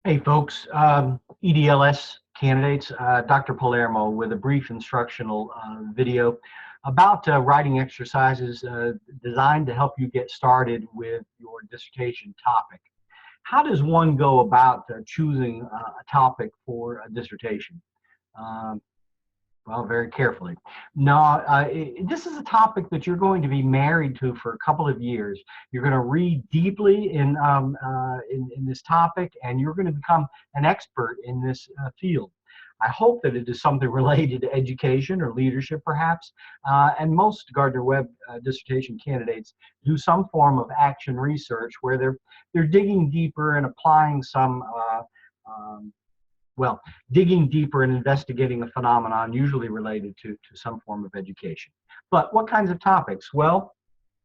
Hey folks, EDLS candidates, Dr. Palermo with a brief instructional video about writing exercises designed to help you get started with your dissertation topic. How does one go about choosing a topic for a dissertation? Um, well, very carefully. No, this is a topic that you're going to be married to for a couple of years. You're going to read deeply in this topic, and you're going to become an expert in this field. I hope that it is something related to education or leadership, perhaps. And most Gardner-Webb dissertation candidates do some form of action research where they're digging deeper and applying some um, well, digging deeper and investigating a phenomenon usually related to some form of education. But what kinds of topics? Well,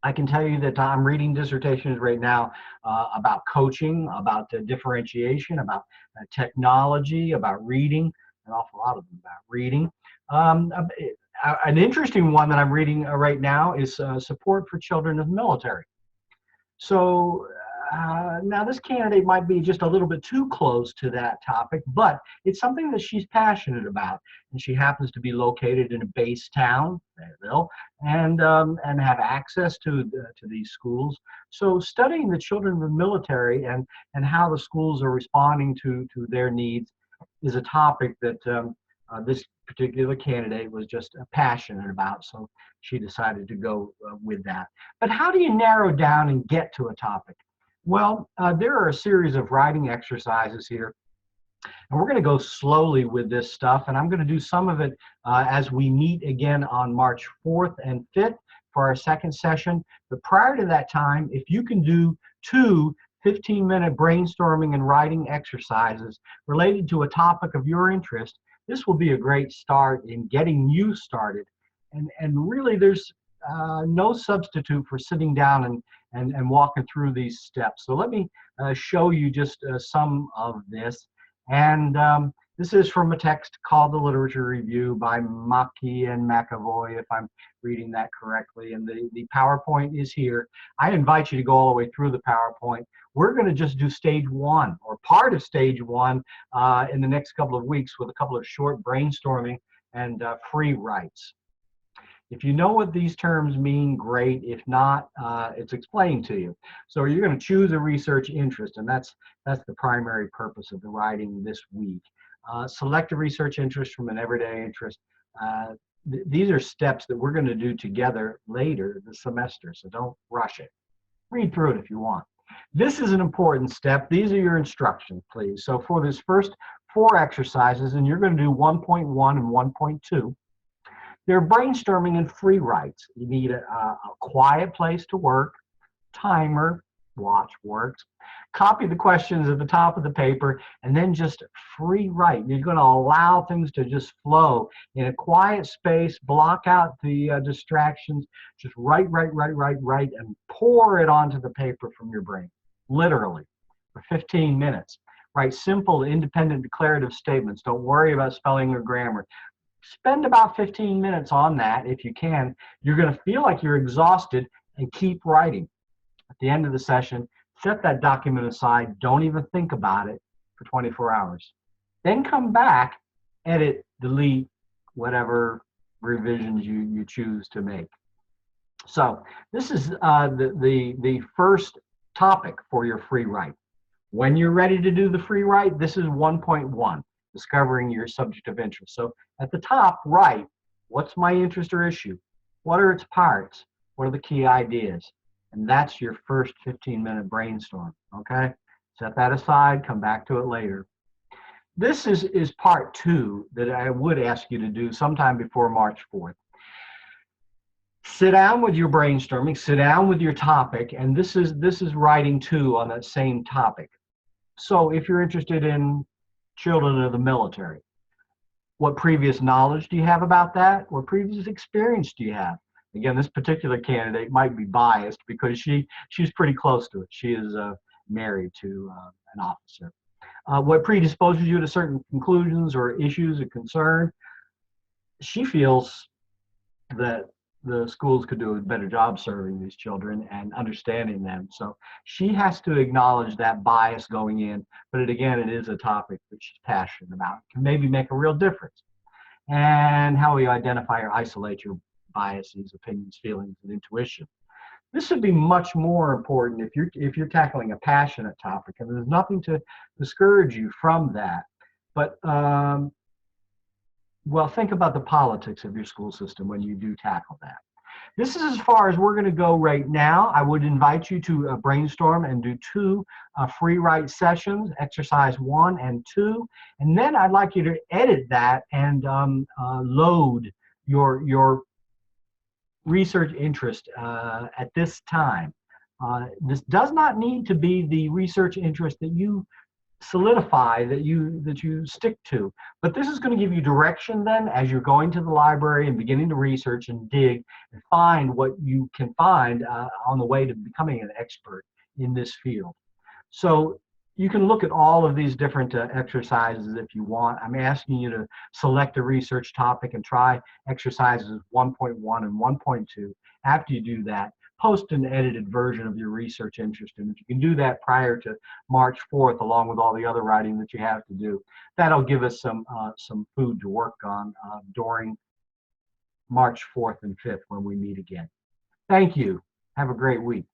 I can tell you that I'm reading dissertations right now about coaching, about differentiation, about technology, about reading, an awful lot of them about reading. An interesting one that I'm reading right now is support for children of the military. So now this candidate might be just a little bit too close to that topic, but it's something that she's passionate about, and she happens to be located in a base town, Fayetteville, and have access to these schools. So studying the children of the military and how the schools are responding to their needs is a topic that this particular candidate was just passionate about, so she decided to go with that. But how do you narrow down and get to a topic? Well, there are a series of writing exercises here, and we're going to go slowly with this stuff, and I'm going to do some of it as we meet again on March 4th and 5th for our second session. But prior to that time, if you can do two 15-minute brainstorming and writing exercises related to a topic of your interest, this will be a great start in getting you started. And really, there's no substitute for sitting down and walking through these steps. So let me show you just some of this. And this is from a text called The Literature Review by Maki and McAvoy, if I'm reading that correctly. And the PowerPoint is here. I invite you to go all the way through the PowerPoint. We're going to just do stage one, or part of stage one, in the next couple of weeks with a couple of short brainstorming and free writes. If you know what these terms mean, great. If not, it's explained to you. So you're going to choose a research interest, and that's the primary purpose of the writing this week. Select a research interest from an everyday interest. These are steps that we're going to do together later this semester, so don't rush it. Read through it if you want. This is an important step. These are your instructions, please. So for this first 4 exercises, and you're going to do 1.1 and 1.2, they're brainstorming and free writes. You need a quiet place to work, timer, watch works, copy the questions at the top of the paper, and then just free write. You're going to allow things to just flow in a quiet space, block out the distractions, just write, and pour it onto the paper from your brain, literally, for 15 minutes. Write simple, independent, declarative statements. Don't worry about spelling or grammar. Spend about 15 minutes on that if you can. You're going to feel like you're exhausted, and keep writing. At the end of the session, set that document aside. Don't even think about it for 24 hours. Then come back, edit, delete, whatever revisions you choose to make. So this is the first topic for your free write. When you're ready to do the free write, this is 1.1. Discovering your subject of interest. So at the top, write, what's my interest or issue? What are its parts? What are the key ideas? And that's your first 15-minute brainstorm, okay? Set that aside, come back to it later. This is part 2 that I would ask you to do sometime before March 4th. Sit down with your brainstorming, sit down with your topic, and this is writing 2 on that same topic. So if you're interested in children of the military, what previous knowledge do you have about that? What previous experience do you have? Again, this particular candidate might be biased because she's pretty close to it. She is married to an officer. What predisposes you to certain conclusions or issues of concern? She feels that the schools could do a better job serving these children and understanding them. So she has to acknowledge that bias going in, but again, it is a topic that she's passionate about, can maybe make a real difference. And how you identify or isolate your biases, opinions, feelings, and intuition. This would be much more important if you're tackling a passionate topic, and there's nothing to discourage you from that. But well, think about the politics of your school system when you do tackle that. This is as far as we're going to go right now. I would invite you to brainstorm and do 2 free write sessions, exercise 1 and 2. And then I'd like you to edit that and load your research interest at this time. This does not need to be the research interest that you solidify, that you stick to, but this is going to give you direction then as you're going to the library and beginning to research and dig and find what you can find on the way to becoming an expert in this field. So you can look at all of these different exercises if you want. I'm asking you to select a research topic and try exercises 1.1 and 1.2. After you do that, post an edited version of your research interest. And if you can do that prior to March 4th, along with all the other writing that you have to do, that'll give us some food to work on during March 4th and 5th when we meet again. Thank you. Have a great week.